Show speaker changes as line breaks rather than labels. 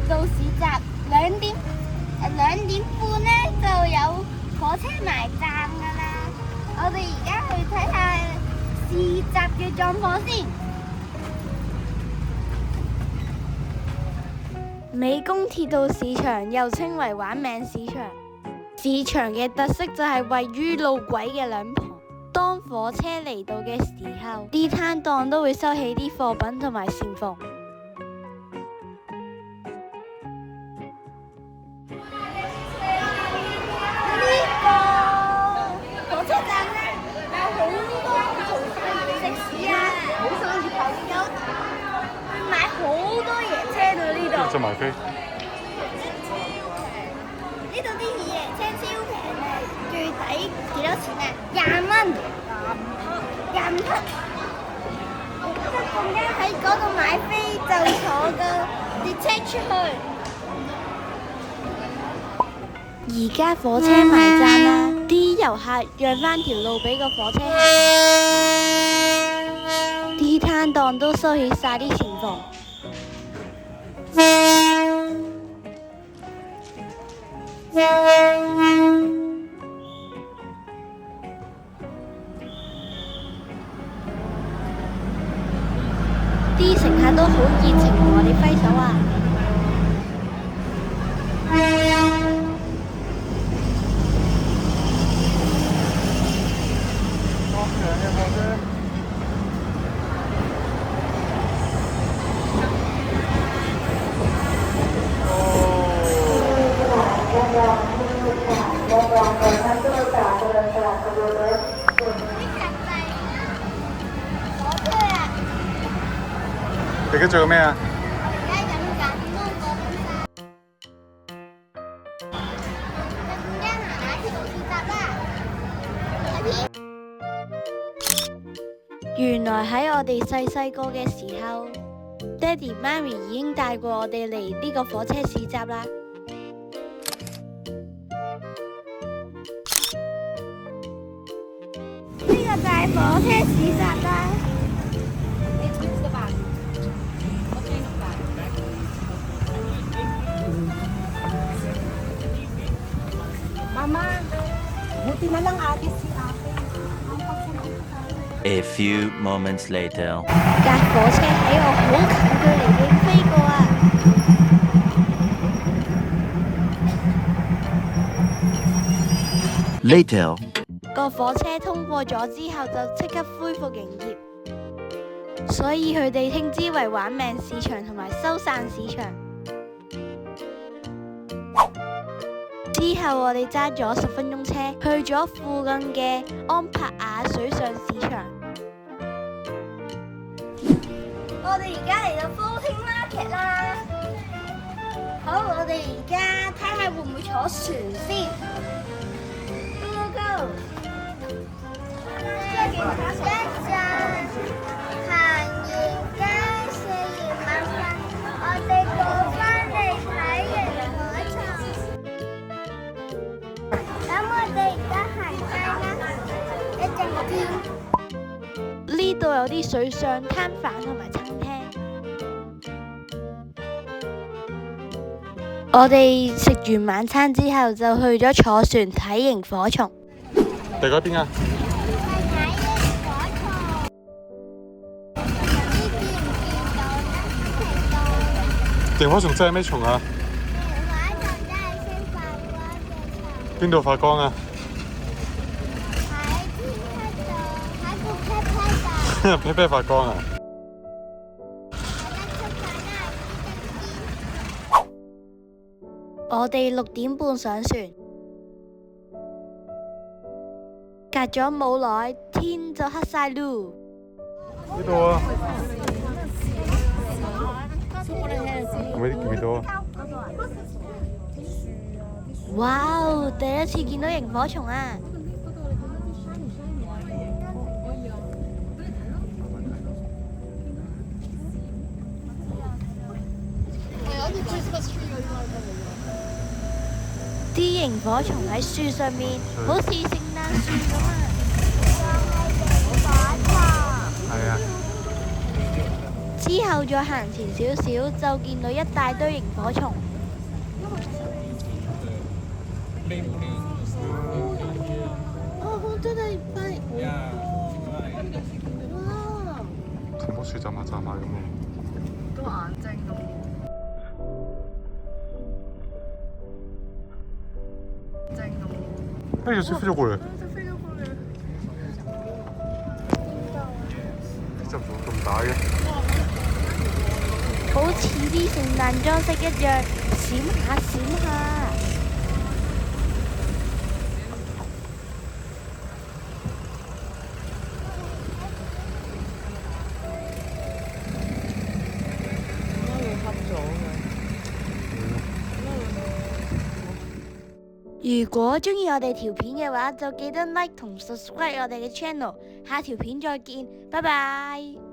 道市集2點半咧就有火車埋站㗎啦。我哋而家去睇下市集嘅狀況先。美宮鐵道市場又稱為玩命市場，市場嘅特色就係位於路軌嘅兩旁。當火車嚟到嘅時候，啲攤檔都會收起啲貨品同埋線縫。火車站咧有好多食肆啊，有買好多嘢車到呢度。
就買飛。
呢度啲嘢車超平啊，最抵幾多錢啊？20蚊，25蚊。即係咁啱喺嗰度買飛就坐個列車出去。而家火車埋站啦，啲遊客讓返條路俾個火車行，啲攤檔都收起晒啲錢縫。啲乘客都好熱情同我哋揮手啊！
你而家做緊咩啊？
而家飲緊芒果冰沙。而家行下鐵道市集啦。原來喺我哋細個嘅時候，爹哋媽咪已經帶過我哋嚟呢個火車市集啦。呢個就係火車市集啦。
A few moments later.
架火車喺我好近距離嘅飛過啊！Later. 個火車通過咗之後就即刻恢復營業，所以佢哋稱之為玩命市場同埋收散市場。之後我哋揸咗10分鐘車去咗附近嘅安柏雅水上市場。我哋而家嚟到 Floating Market 啦。好，我哋而家睇下會唔會坐船先。Go go go！一陣行完街4元5分，我哋過返嚟睇螢火蟲。咁我哋而家行街啦，一陣見。呢度有啲水上攤販同埋餐廳。我哋食完晚餐之後就去咗坐船睇螢火蟲。
第嗰邊啊？螢火蟲真係咩蟲啊？
螢火蟲真係識發光嘅蟲。
邊度發光啊？
喺天梯度，喺個屁屁度。
屁屁發光啊！
我哋6點半上船，隔咗冇耐，天就黑晒嚕。
呢度啊！見到啊！
哇哦！第一次見到螢火蟲啊！啲螢火蟲喺樹上面，好似聖誕樹咁啊！係啊！之後再行前少少，就見到一大堆螢火蟲。哦，好多係快！哇！
陳棵樹眨下咁喎。
個眼睛咁。
哎，有隻飛咗過嚟。隻唔咁大嘅。
好似啲聖誕裝飾一樣，閃下閃下。如果鍾意我哋條片嘅話，就記得 like 同 subscribe 我哋嘅 channel。下條片再見，拜拜。